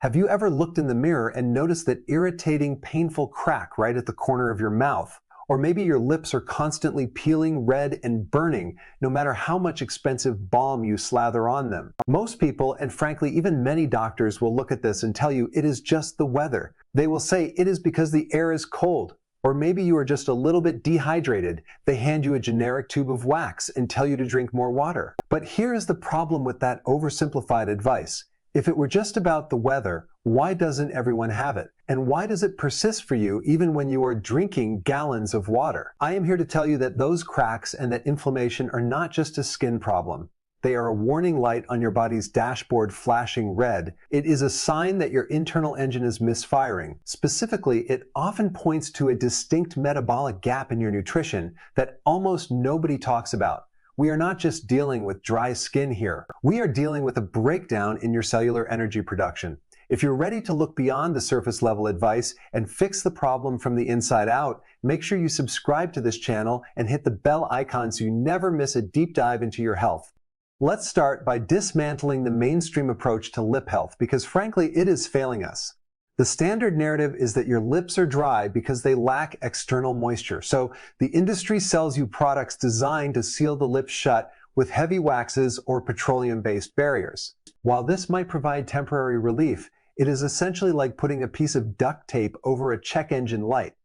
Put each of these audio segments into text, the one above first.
Have you ever looked in the mirror and noticed that irritating, painful crack right at the corner of your mouth? Or maybe your lips are constantly peeling, red, and burning, no matter how much expensive balm you slather on them. Most people, and frankly even many doctors, will look at this and tell you it is just the weather. They will say it is because the air is cold. Or maybe you are just a little bit dehydrated. They hand you a generic tube of wax and tell you to drink more water. But here is the problem with that oversimplified advice. If it were just about the weather, why doesn't everyone have it? And why does it persist for you even when you are drinking gallons of water? I am here to tell you that those cracks and that inflammation are not just a skin problem. They are a warning light on your body's dashboard flashing red. It is a sign that your internal engine is misfiring. Specifically, it often points to a distinct metabolic gap in your nutrition that almost nobody talks about. We are not just dealing with dry skin here. We are dealing with a breakdown in your cellular energy production. If you're ready to look beyond the surface level advice and fix the problem from the inside out, make sure you subscribe to this channel and hit the bell icon so you never miss a deep dive into your health. Let's start by dismantling the mainstream approach to lip health because frankly it is failing us. The standard narrative is that your lips are dry because they lack external moisture. So the industry sells you products designed to seal the lips shut with heavy waxes or petroleum-based barriers. While this might provide temporary relief, it is essentially like putting a piece of duct tape over a check engine light.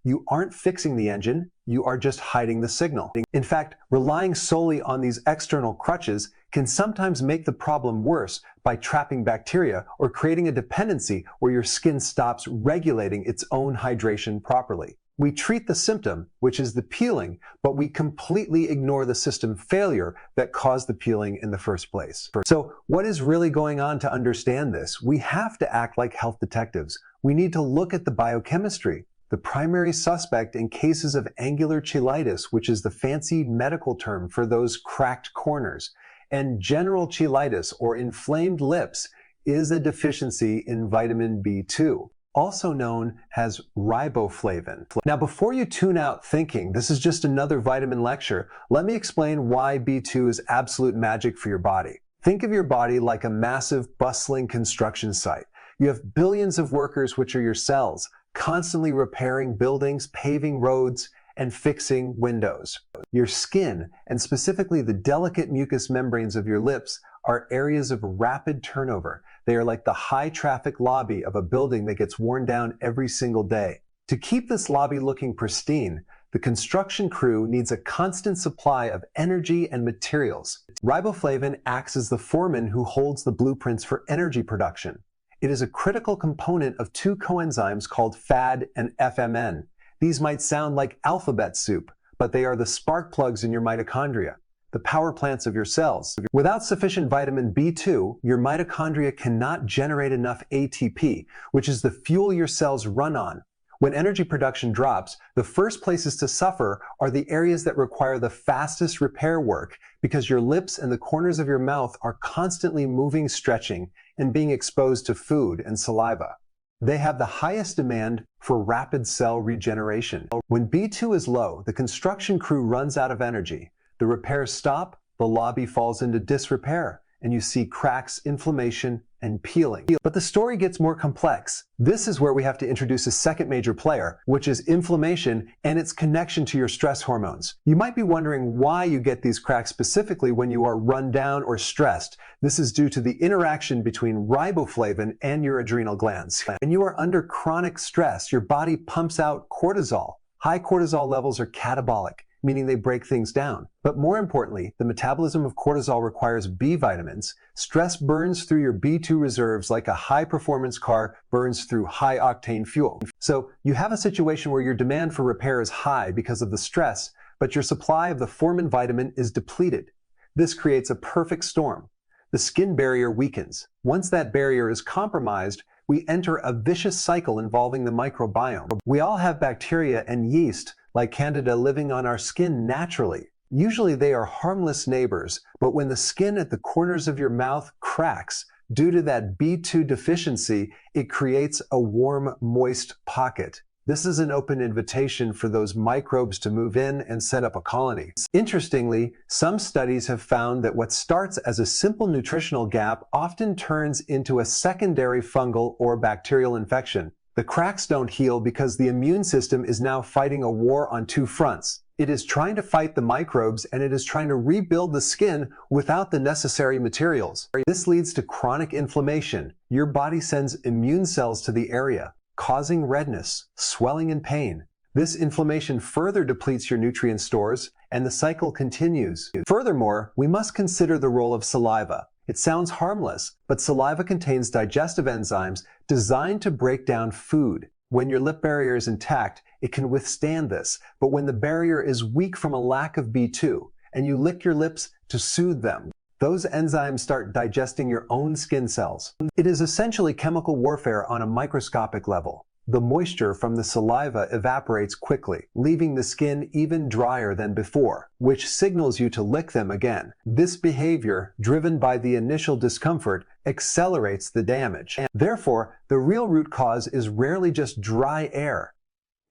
You aren't fixing the engine, you are just hiding the signal. In fact, relying solely on these external crutches can sometimes make the problem worse by trapping bacteria or creating a dependency where your skin stops regulating its own hydration properly. We treat the symptom, which is the peeling, but we completely ignore the system failure that caused the peeling in the first place. So what is really going on to understand this? We have to act like health detectives. We need to look at the biochemistry. The primary suspect in cases of angular cheilitis, which is the fancy medical term for those cracked corners, and general cheilitis or inflamed lips, is a deficiency in vitamin B2, also known as riboflavin. Now, before you tune out thinking this is just another vitamin lecture, let me explain why B2 is absolute magic for your body. Think of your body like a massive, bustling construction site. You have billions of workers, which are your cells, constantly repairing buildings, paving roads, and fixing windows. Your skin, and specifically the delicate mucous membranes of your lips, are areas of rapid turnover. They are like the high-traffic lobby of a building that gets worn down every single day. To keep this lobby looking pristine, the construction crew needs a constant supply of energy and materials. Riboflavin acts as the foreman who holds the blueprints for energy production. It is a critical component of two coenzymes called FAD and FMN. These might sound like alphabet soup, but they are the spark plugs in your mitochondria, the power plants of your cells. Without sufficient vitamin B2, your mitochondria cannot generate enough ATP, which is the fuel your cells run on. When energy production drops, the first places to suffer are the areas that require the fastest repair work because your lips and the corners of your mouth are constantly moving, stretching, and being exposed to food and saliva. They have the highest demand for rapid cell regeneration. When B2 is low, the construction crew runs out of energy. The repairs stop, the lobby falls into disrepair, and you see cracks, inflammation, and peeling. But the story gets more complex. This is where we have to introduce a second major player, which is inflammation and its connection to your stress hormones. You might be wondering why you get these cracks specifically when you are run down or stressed. This is due to the interaction between riboflavin and your adrenal glands. When you are under chronic stress, your body pumps out cortisol. High cortisol levels are catabolic, meaning they break things down. But more importantly, the metabolism of cortisol requires B vitamins. Stress burns through your B2 reserves like a high-performance car burns through high-octane fuel. So you have a situation where your demand for repair is high because of the stress, but your supply of the formin vitamin is depleted. This creates a perfect storm. The skin barrier weakens. Once that barrier is compromised, we enter a vicious cycle involving the microbiome. We all have bacteria and yeast like Candida living on our skin naturally. Usually they are harmless neighbors, but when the skin at the corners of your mouth cracks due to that B2 deficiency, it creates a warm, moist pocket. This is an open invitation for those microbes to move in and set up a colony. Interestingly, some studies have found that what starts as a simple nutritional gap often turns into a secondary fungal or bacterial infection. The cracks don't heal because the immune system is now fighting a war on two fronts. It is trying to fight the microbes and it is trying to rebuild the skin without the necessary materials. This leads to chronic inflammation. Your body sends immune cells to the area, causing redness, swelling, and pain. This inflammation further depletes your nutrient stores, and the cycle continues. Furthermore, we must consider the role of saliva. It sounds harmless, but saliva contains digestive enzymes designed to break down food. When your lip barrier is intact, it can withstand this, but when the barrier is weak from a lack of B2, and you lick your lips to soothe them, those enzymes start digesting your own skin cells. It is essentially chemical warfare on a microscopic level. The moisture from the saliva evaporates quickly, leaving the skin even drier than before, which signals you to lick them again. This behavior, driven by the initial discomfort, accelerates the damage. Therefore, the real root cause is rarely just dry air.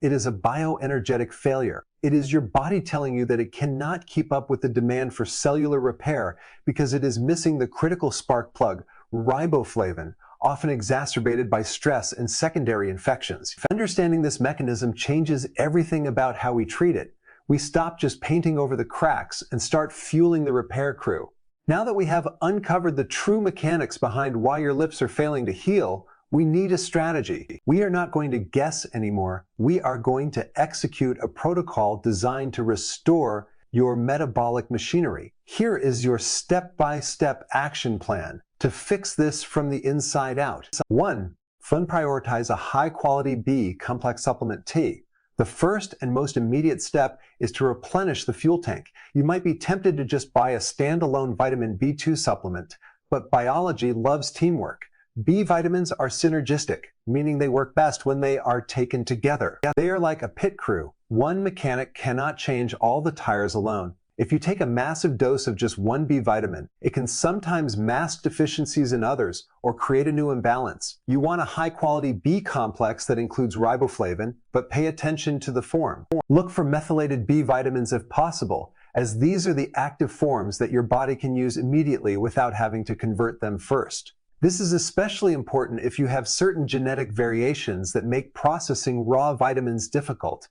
It is a bioenergetic failure. It is your body telling you that it cannot keep up with the demand for cellular repair because it is missing the critical spark plug, riboflavin, often exacerbated by stress and secondary infections. Understanding this mechanism changes everything about how we treat it. We stop just painting over the cracks and start fueling the repair crew. Now that we have uncovered the true mechanics behind why your lips are failing to heal, we need a strategy. We are not going to guess anymore. We are going to execute a protocol designed to restore your metabolic machinery. Here is your step-by-step action plan to fix this from the inside out. 1. Prioritize a high-quality B complex supplement T. The first and most immediate step is to replenish the fuel tank. You might be tempted to just buy a standalone vitamin B2 supplement, but biology loves teamwork. B vitamins are synergistic, meaning they work best when they are taken together. They are like a pit crew. One mechanic cannot change all the tires alone. If you take a massive dose of just one B vitamin, it can sometimes mask deficiencies in others or create a new imbalance. You want a high-quality B complex that includes riboflavin, but pay attention to the form. Look for methylated B vitamins if possible, as these are the active forms that your body can use immediately without having to convert them first. This is especially important if you have certain genetic variations that make processing raw vitamins difficult.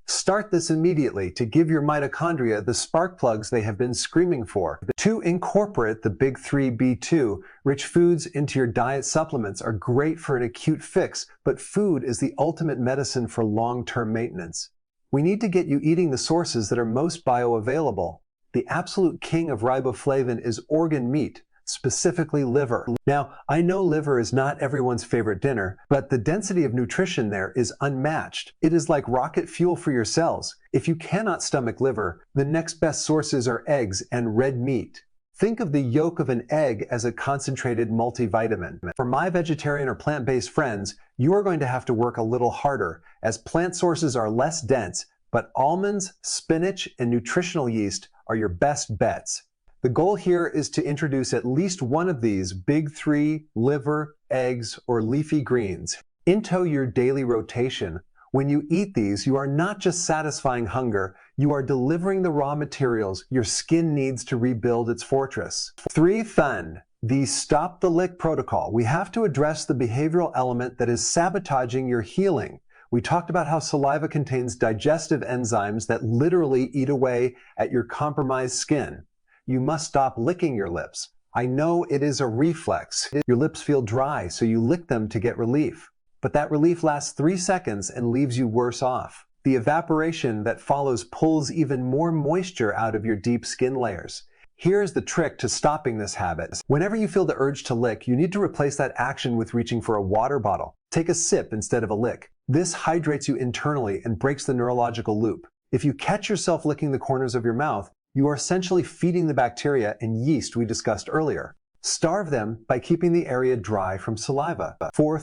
Start this immediately to give your mitochondria the spark plugs they have been screaming for. To incorporate the big 3 B2, rich foods into your diet supplements are great for an acute fix, but food is the ultimate medicine for long-term maintenance. We need to get you eating the sources that are most bioavailable. The absolute king of riboflavin is organ meat, specifically liver. Now, I know liver is not everyone's favorite dinner, but the density of nutrition there is unmatched. It is like rocket fuel for your cells. If you cannot stomach liver, the next best sources are eggs and red meat. Think of the yolk of an egg as a concentrated multivitamin. For my vegetarian or plant-based friends, you are going to have to work a little harder, as plant sources are less dense, but almonds, spinach, and nutritional yeast are your best bets. The goal here is to introduce at least one of these big 3 liver, eggs, or leafy greens into your daily rotation. When you eat these, you are not just satisfying hunger, you are delivering the raw materials your skin needs to rebuild its fortress. 3. The Stop the Lick protocol. We have to address the behavioral element that is sabotaging your healing. We talked about how saliva contains digestive enzymes that literally eat away at your compromised skin. You must stop licking your lips. I know it is a reflex. Your lips feel dry, so you lick them to get relief. But that relief lasts 3 seconds and leaves you worse off. The evaporation that follows pulls even more moisture out of your deep skin layers. Here's the trick to stopping this habit. Whenever you feel the urge to lick, you need to replace that action with reaching for a water bottle. Take a sip instead of a lick. This hydrates you internally and breaks the neurological loop. If you catch yourself licking the corners of your mouth, you are essentially feeding the bacteria and yeast we discussed earlier. Starve them by keeping the area dry from saliva. 4.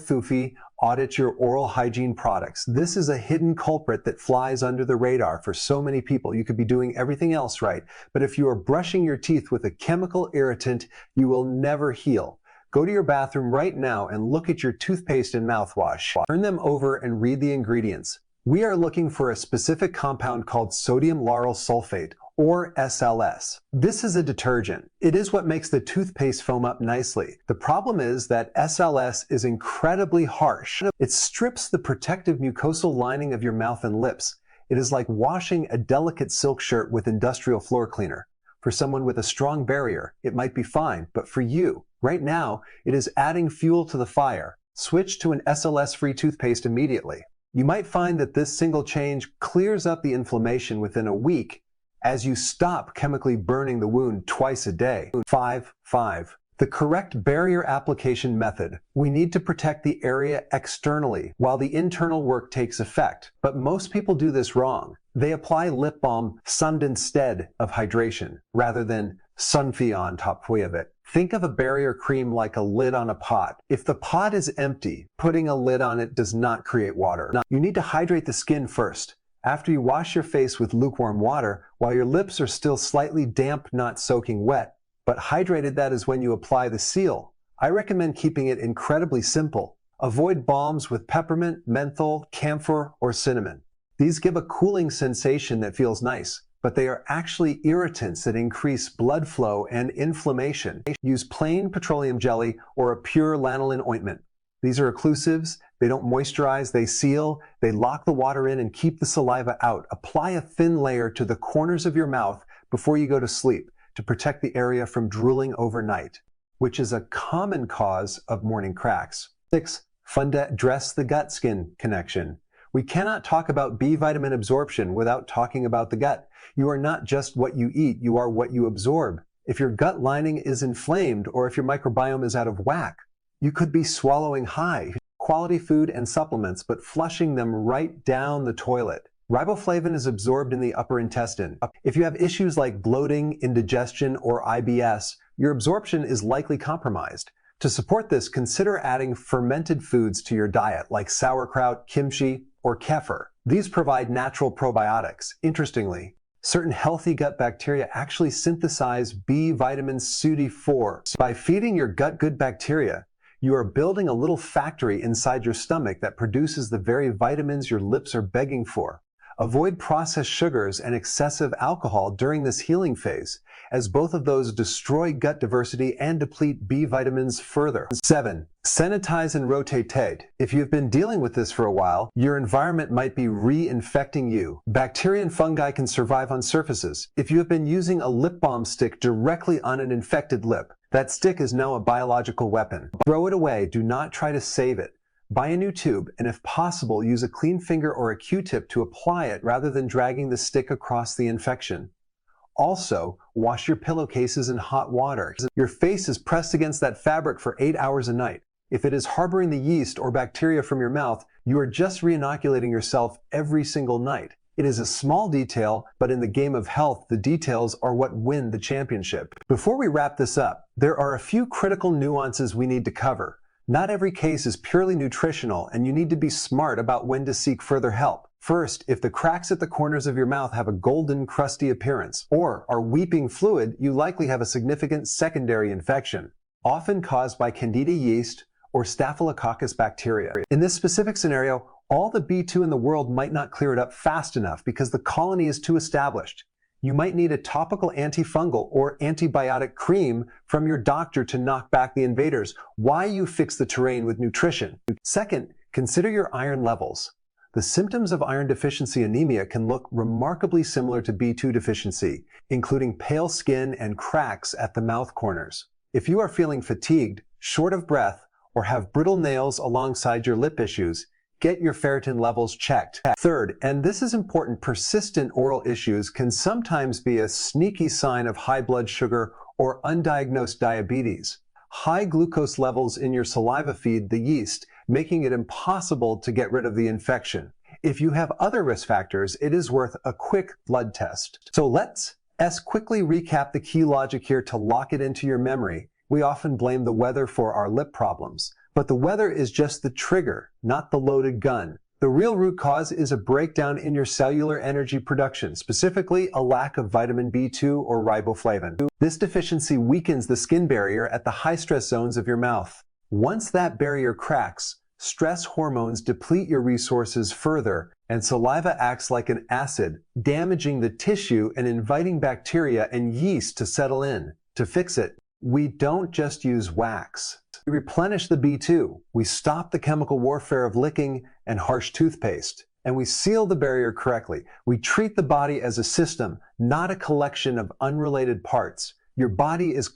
Audit your oral hygiene products. This is a hidden culprit that flies under the radar for so many people. You could be doing everything else right, but if you are brushing your teeth with a chemical irritant, you will never heal. Go to your bathroom right now and look at your toothpaste and mouthwash. Turn them over and read the ingredients. We are looking for a specific compound called sodium lauryl sulfate, or SLS. This is a detergent. It is what makes the toothpaste foam up nicely. The problem is that SLS is incredibly harsh. It strips the protective mucosal lining of your mouth and lips. It is like washing a delicate silk shirt with industrial floor cleaner. For someone with a strong barrier, it might be fine, but for you, right now, it is adding fuel to the fire. Switch to an SLS-free toothpaste immediately. You might find that this single change clears up the inflammation within a week as you stop chemically burning the wound twice a day. 5. The correct barrier application method. We need to protect the area externally while the internal work takes effect. But most people do this wrong. They apply lip balm sunned instead of hydration, rather than sunfi on top of it. Think of a barrier cream like a lid on a pot. If the pot is empty, putting a lid on it does not create water. You need to hydrate the skin first. After you wash your face with lukewarm water, while your lips are still slightly damp, not soaking wet, but hydrated, that is when you apply the seal. I recommend keeping it incredibly simple. Avoid balms with peppermint, menthol, camphor, or cinnamon. These give a cooling sensation that feels nice, but they are actually irritants that increase blood flow and inflammation. Use plain petroleum jelly or a pure lanolin ointment. These are occlusives, they don't moisturize, they seal, they lock the water in and keep the saliva out. Apply a thin layer to the corners of your mouth before you go to sleep to protect the area from drooling overnight, which is a common cause of morning cracks. 6. Fun to address the gut-skin connection. We cannot talk about B vitamin absorption without talking about the gut. You are not just what you eat, you are what you absorb. If your gut lining is inflamed or if your microbiome is out of whack, you could be swallowing high quality food and supplements but flushing them right down the toilet. Riboflavin is absorbed in the upper intestine. If you have issues like bloating, indigestion, or IBS, your absorption is likely compromised. To support this, consider adding fermented foods to your diet like sauerkraut, kimchi, or kefir. These provide natural probiotics. Interestingly, certain healthy gut bacteria actually synthesize B vitamin SUD4. By feeding your gut good bacteria, you are building a little factory inside your stomach that produces the very vitamins your lips are begging for. Avoid processed sugars and excessive alcohol during this healing phase, as both of those destroy gut diversity and deplete B vitamins further. 7. Sanitize and rotate. If you've been dealing with this for a while, your environment might be reinfecting you. Bacteria and fungi can survive on surfaces. If you have been using a lip balm stick directly on an infected lip, that stick is now a biological weapon. Throw it away. Do not try to save it. Buy a new tube, and if possible, use a clean finger or a Q-tip to apply it rather than dragging the stick across the infection. Also, wash your pillowcases in hot water. Your face is pressed against that fabric for 8 hours a night. If it is harboring the yeast or bacteria from your mouth, you are just re-inoculating yourself every single night. It is a small detail, but in the game of health, the details are what win the championship. Before we wrap this up, there are a few critical nuances we need to cover. Not every case is purely nutritional, and you need to be smart about when to seek further help. First, if the cracks at the corners of your mouth have a golden, crusty appearance, or are weeping fluid, you likely have a significant secondary infection, often caused by Candida yeast or Staphylococcus bacteria. In this specific scenario, all the B2 in the world might not clear it up fast enough because the colony is too established. You might need a topical antifungal or antibiotic cream from your doctor to knock back the invaders. Why you fix the terrain with nutrition. Second, consider your iron levels. The symptoms of iron deficiency anemia can look remarkably similar to B2 deficiency, including pale skin and cracks at the mouth corners. If you are feeling fatigued, short of breath, or have brittle nails alongside your lip issues, get your ferritin levels checked. Third, and this is important, persistent oral issues can sometimes be a sneaky sign of high blood sugar or undiagnosed diabetes. High glucose levels in your saliva feed the yeast, making it impossible to get rid of the infection. If you have other risk factors, it is worth a quick blood test. So let's quickly recap the key logic here to lock it into your memory. We often blame the weather for our lip problems, but the weather is just the trigger, not the loaded gun. The real root cause is a breakdown in your cellular energy production, specifically a lack of vitamin B2 or riboflavin. This deficiency weakens the skin barrier at the high-stress zones of your mouth. Once that barrier cracks, Stress hormones deplete your resources further, and saliva acts like an acid, damaging the tissue and inviting bacteria and yeast to settle in. To fix it, we don't just use wax. We replenish the B2. We stop the chemical warfare of licking and harsh toothpaste. And we seal the barrier correctly. We treat the body as a system, not a collection of unrelated parts. Your body is